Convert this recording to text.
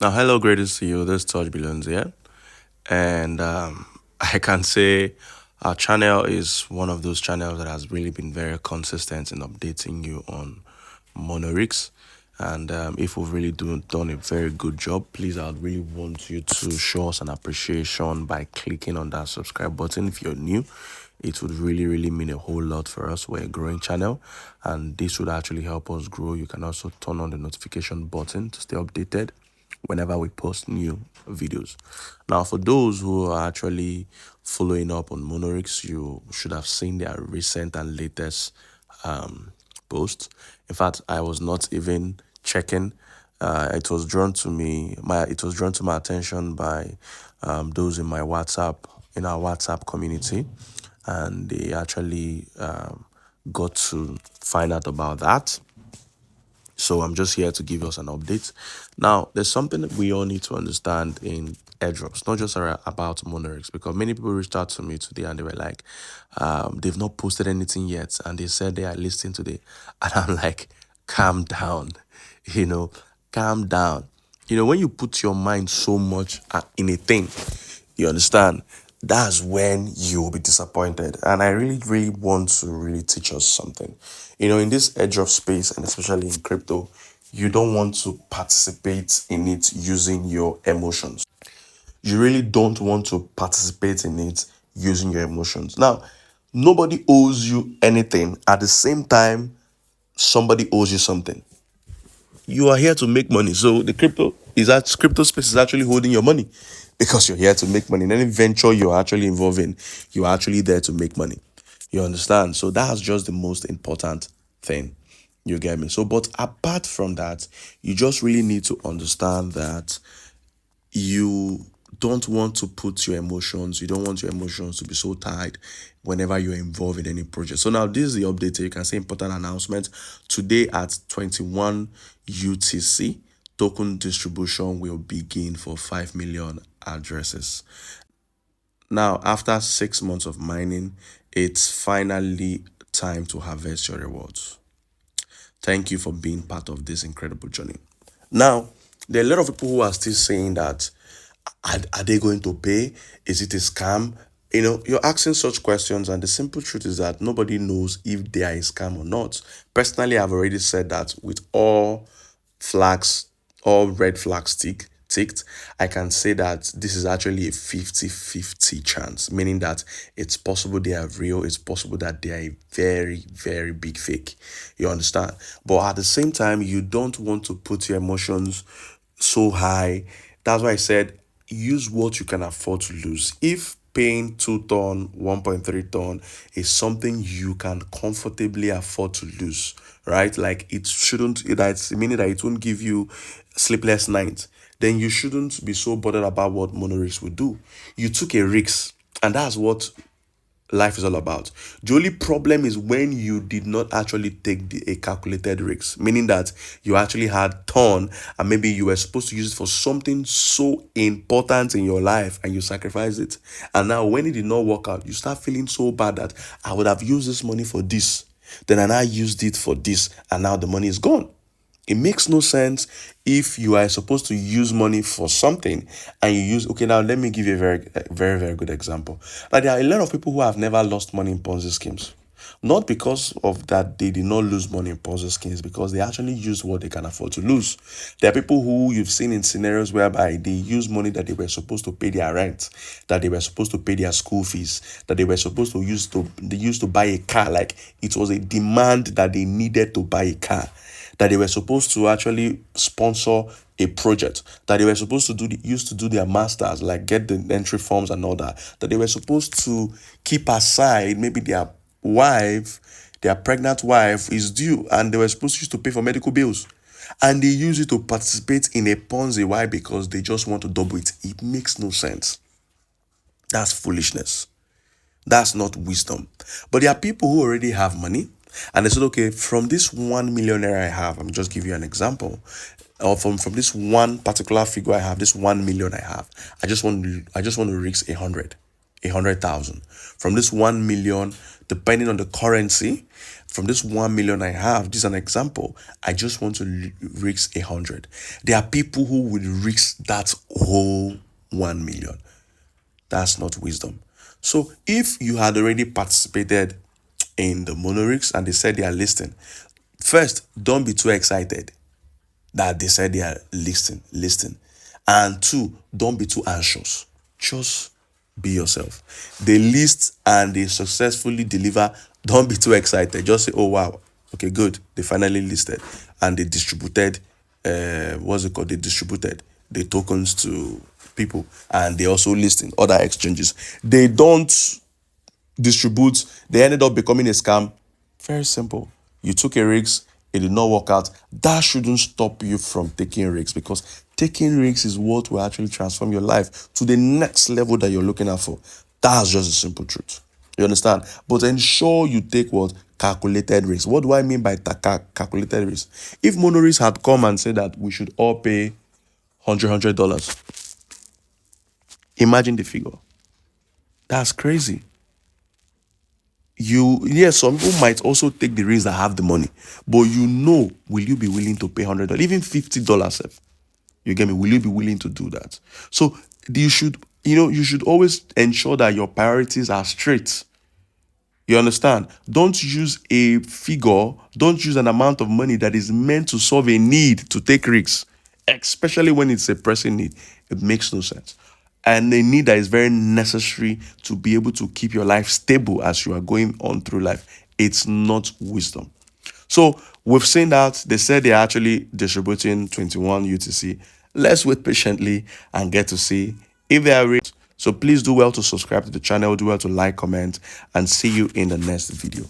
Now, hello, greatest to you. This is TouchBillions here. And I can say our channel is one of those channels that has really been very consistent in updating you on Monorix. And if we've really done a very good job, please, I would really want you to show us an appreciation by clicking on that subscribe button. If you're new, it would really mean a whole lot for us. We're a growing channel, and this would actually help us grow. You can also turn on the notification button to stay updated whenever we post new videos. Now, for those who are actually following up on Monorix, you should have seen their recent and latest post. In fact, I was not even checking. It was drawn to me. It was drawn to my attention by those in my WhatsApp in our WhatsApp community, and they actually got to find out about that. So I'm just here to give us an update. Now, there's something that we all need to understand in airdrops, not just about Monorix, because many people reached out to me today and they were like, they've not posted anything yet, and they said they are listing today. And I'm like, calm down, you know, calm down. When you put your mind so much in a thing, you understand, that's when you will be disappointed. And I really want to really teach us something. In this edge of space, and especially in crypto, you don't want to participate in it using your emotions. You really don't want to participate in it using your emotions. Now, nobody owes you anything. At the same time, somebody owes you something. You are here to make money. So the crypto space is actually holding your money because you're here to make money. In any venture you're actually involved in, you're actually there to make money. You understand? So that's just the most important thing. You get me? So, but apart from that, you just really need to understand that you don't want to put your emotions, you don't want your emotions to be so tied whenever you're involved in any project. So now this is the update. You can say important announcement. Today at 21 UTC, token distribution will begin for 5 million addresses. Now, after 6 months of mining, it's finally time to harvest your rewards. Thank you for being part of this incredible journey. Now, there are a lot of people who are still saying that, are they going to pay? Is it a scam? You're asking such questions, and the simple truth is that nobody knows if they are a scam or not. Personally, I've already said that with flags, all red flags ticked, I can say that this is actually a 50-50 chance, meaning that it's possible they are real, it's possible that they are a very big fake. You understand? But at the same time, you don't want to put your emotions so high. That's why I said use what you can afford to lose. If paying 2 ton, 1.3 ton is something you can comfortably afford to lose, right? Like it shouldn't, that's meaning that it won't give you sleepless nights, then you shouldn't be so bothered about what Monorix would do. You took a risk, and that's what life is all about. The only problem is when you did not actually take a calculated risk, meaning that you actually had ton and maybe you were supposed to use it for something so important in your life and you sacrificed it. And now when it did not work out, you start feeling so bad that I would have used this money for this. Then I now used it for this, and now the money is gone. It makes no sense if you are supposed to use money for something and you use, okay, now let me give you a very good example. Like there are a lot of people who have never lost money in Ponzi schemes. Not because of that they did not lose money in Ponzi schemes, because they actually used what they can afford to lose. There are people who you've seen in scenarios whereby they use money that they were supposed to pay their rent, that they were supposed to pay their school fees, that they were supposed to use to buy a car. Like it was a demand that they needed to buy a car, that they were supposed to actually sponsor a project, that they were supposed to used to do their masters, like get the entry forms and all that they were supposed to keep aside. Maybe their pregnant wife is due, and they were supposed to use to pay for medical bills, and they use it to participate in a Ponzi. Why? Because they just want to double it. It makes no sense. That's foolishness. That's not wisdom. But there are people who already have money, and they said, okay, from this 1 millionaire I have, I'm just give you an example, or from this one particular figure I have, this 1 million I have, I just want to risk 100,000 from this 1 million, depending on the currency. From this 1 million I have, this is an example. I just want to risk 100. There are people who would risk that whole 1 million. That's not wisdom. So if you had already participated in the Monorix and they said they are listing, first, don't be too excited that they said they are listing. And two, don't be too anxious. Just be yourself. They list and they successfully deliver. Don't be too excited. Just say, oh wow, okay, good. They finally listed and they distributed what's it called? They distributed the tokens to people, and they also list in other exchanges. They don't distribute, they ended up becoming a scam. Very simple. You took a risk, it did not work out. That shouldn't stop you from taking risks, because taking risks is what will actually transform your life to the next level that you're looking at for. That's just a simple truth. You understand? But ensure you take what? Calculated risk. What do I mean by calculated risk? If Monorix had come and said that we should all pay $100, imagine the figure. That's crazy. Yes, some people might also take the risk that have the money, but will you be willing to pay $100, even $50? You get me? Will you be willing to do that? So you should always ensure that your priorities are straight. You understand? Don't use a figure, don't use an amount of money that is meant to solve a need to take risks, especially when it's a pressing need. It makes no sense. And a need that is very necessary to be able to keep your life stable as you are going on through life. It's not wisdom. So we've seen that they said they're actually distributing 21 UTC. Let's wait patiently and get to see if they are real. So please do well to subscribe to the channel, do well to like, comment, and see you in the next video.